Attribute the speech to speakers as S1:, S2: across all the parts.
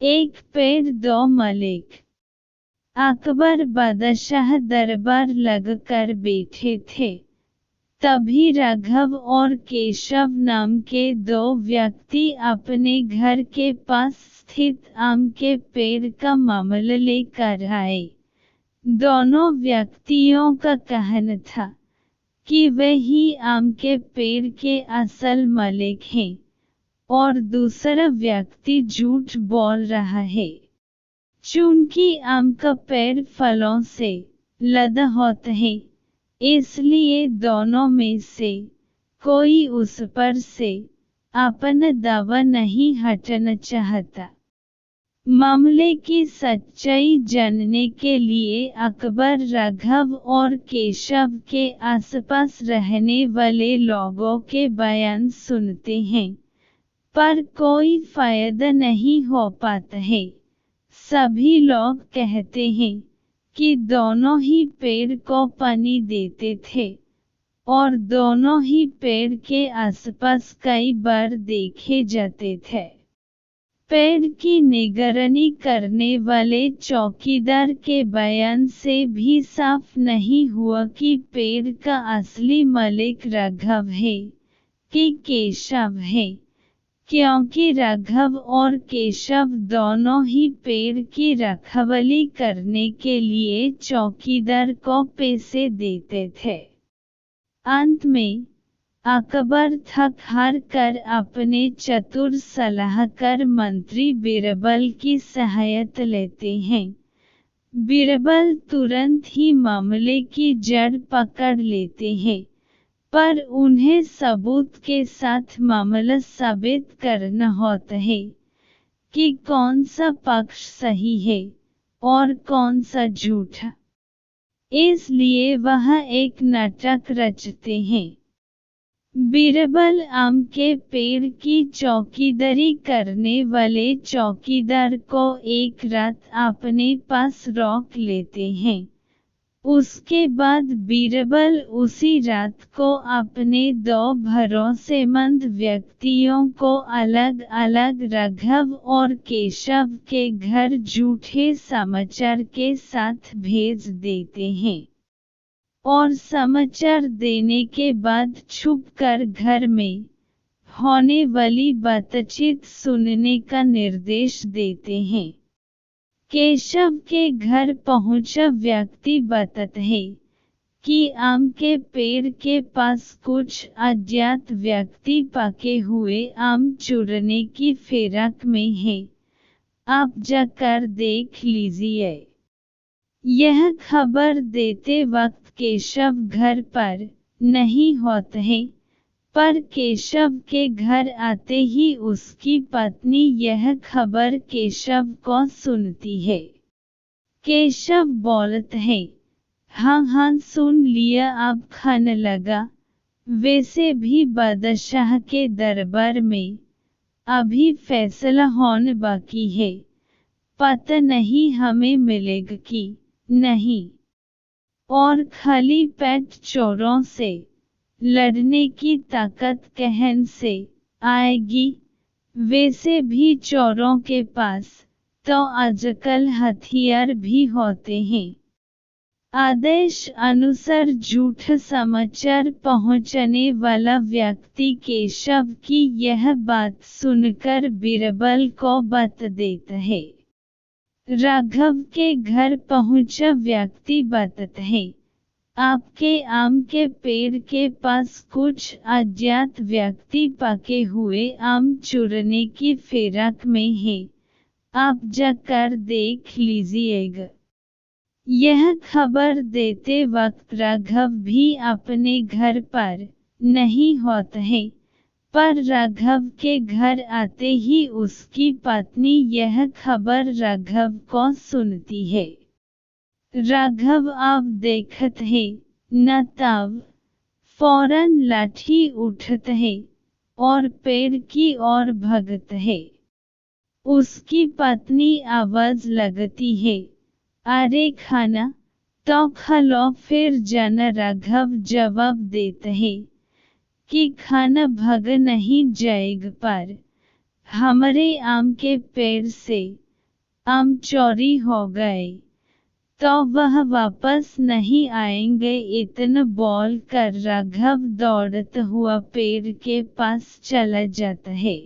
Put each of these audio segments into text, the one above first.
S1: एक पेड़ दो मलिक। अकबर बादशाह दरबार लगकर बैठे थे। तभी राघव और केशव नाम के दो व्यक्ति अपने घर के पास स्थित आम के पेड़ का मामला लेकर आए। दोनों व्यक्तियों का कहना था कि वे ही आम के पेड़ के असल मालिक हैं, और दूसरा व्यक्ति झूठ बोल रहा है। चूंकि आम का पेड़ फलों से लदा होता है, इसलिए दोनों में से कोई उस पर से अपना दावा नहीं हटाना चाहता। मामले की सच्चाई जानने के लिए अकबर राघव और केशव के आसपास रहने वाले लोगों के बयान सुनते हैं, पर कोई फायदा नहीं हो पाता है। सभी लोग कहते हैं कि दोनों ही पेड़ को पानी देते थे, और दोनों ही पेड़ के आसपास कई बार देखे जाते थे। पेड़ की निगरानी करने वाले चौकीदार के बयान से भी साफ नहीं हुआ कि पेड़ का असली मालिक राघव है कि केशव है, क्योंकि राघव और केशव दोनों ही पेड़ की रखवाली करने के लिए चौकीदार को पैसे देते थे। अंत में अकबर थक हार कर अपने चतुर सलाहकार मंत्री बीरबल की सहायता लेते हैं। बीरबल तुरंत ही मामले की जड़ पकड़ लेते हैं, पर उन्हें सबूत के साथ मामला साबित करना होता है कि कौन सा पक्ष सही है और कौन सा झूठा। इसलिए वह एक नाटक रचते हैं। बीरबल आम के पेड़ की चौकीदारी करने वाले चौकीदार को एक रात अपने पास रोक लेते हैं। उसके बाद बीरबल उसी रात को अपने दो भरोसेमंद व्यक्तियों को अलग अलग राघव और केशव के घर झूठे समाचार के साथ भेज देते हैं, और समाचार देने के बाद छुपकर घर में होने वाली बातचीत सुनने का निर्देश देते हैं। केशव के घर पहुंचा व्यक्ति बताता है कि आम के पेड़ के पास कुछ अज्ञात व्यक्ति पके हुए आम चुराने की फिराक में है, आप जाकर देख लीजिए। यह खबर देते वक्त केशव घर पर नहीं होता है, पर केशव के घर आते ही उसकी पत्नी यह खबर केशव को सुनती है। केशव बोलता है, हाँ हाँ सुन लिया, अब खाने लगा। वैसे भी बादशाह के दरबार में अभी फैसला होने बाकी है, पता नहीं हमें मिलेगा कि नहीं, और खाली पेट चोरों से लड़ने की ताकत कहन से आएगी। वैसे भी चोरों के पास तो आजकल हथियार भी होते हैं। आदेश अनुसार झूठ समाचार पहुंचाने वाला व्यक्ति केशव की यह बात सुनकर बीरबल को बता देता है। राघव के घर पहुंचा व्यक्ति बताता है, आपके आम के पेड़ के पास कुछ अज्ञात व्यक्ति पके हुए आम चुराने की फिराक में है, आप जाकर देख लीजिएगा। यह खबर देते वक्त राघव भी अपने घर पर नहीं होता है, पर राघव के घर आते ही उसकी पत्नी यह खबर राघव को सुनती है। राघव अब देखत है न तब फौरन लाठी उठत है और पेड़ की ओर भगत है। उसकी पत्नी आवाज लगती है, अरे खाना तो खा लो फिर जाना। राघव जवाब देता है कि खाना भग नहीं जाएगा, पर हमारे आम के पेड़ से आम चोरी हो गए तो वह वापस नहीं आएंगे। इतना बोल कर राघव दौड़ता हुआ पेड़ के पास चला जाता है।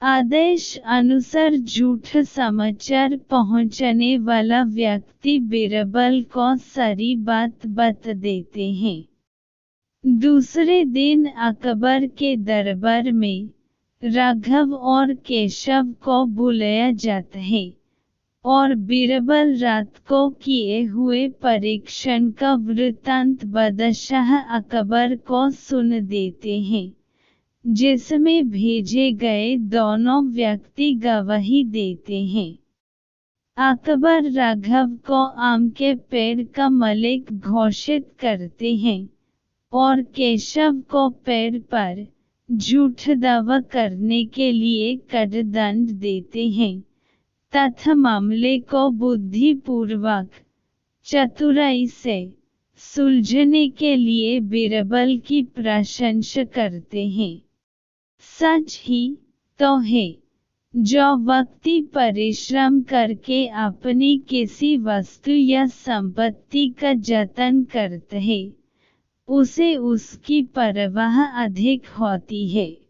S1: आदेश अनुसार झूठ समाचार पहुंचाने वाला व्यक्ति बीरबल को सारी बात बता देते हैं। दूसरे दिन अकबर के दरबार में राघव और केशव को बुलाया जाता है और बीरबल रात को किए हुए परीक्षण का वृत्तांत बादशाह अकबर को सुन देते हैं, जिसमें भेजे गए दोनों व्यक्ति गवाही देते हैं। अकबर राघव को आम के पेड़ का मालिक घोषित करते हैं और केशव को पेड़ पर झूठ दावा करने के लिए कड़दंड देते हैं तथा मामले को बुद्धिपूर्वक चतुराई से सुलझने के लिए बीरबल की प्रशंसा करते हैं। सच ही तो है, जो व्यक्ति परिश्रम करके अपनी किसी वस्तु या संपत्ति का जतन करता है, उसे उसकी परवाह अधिक होती है।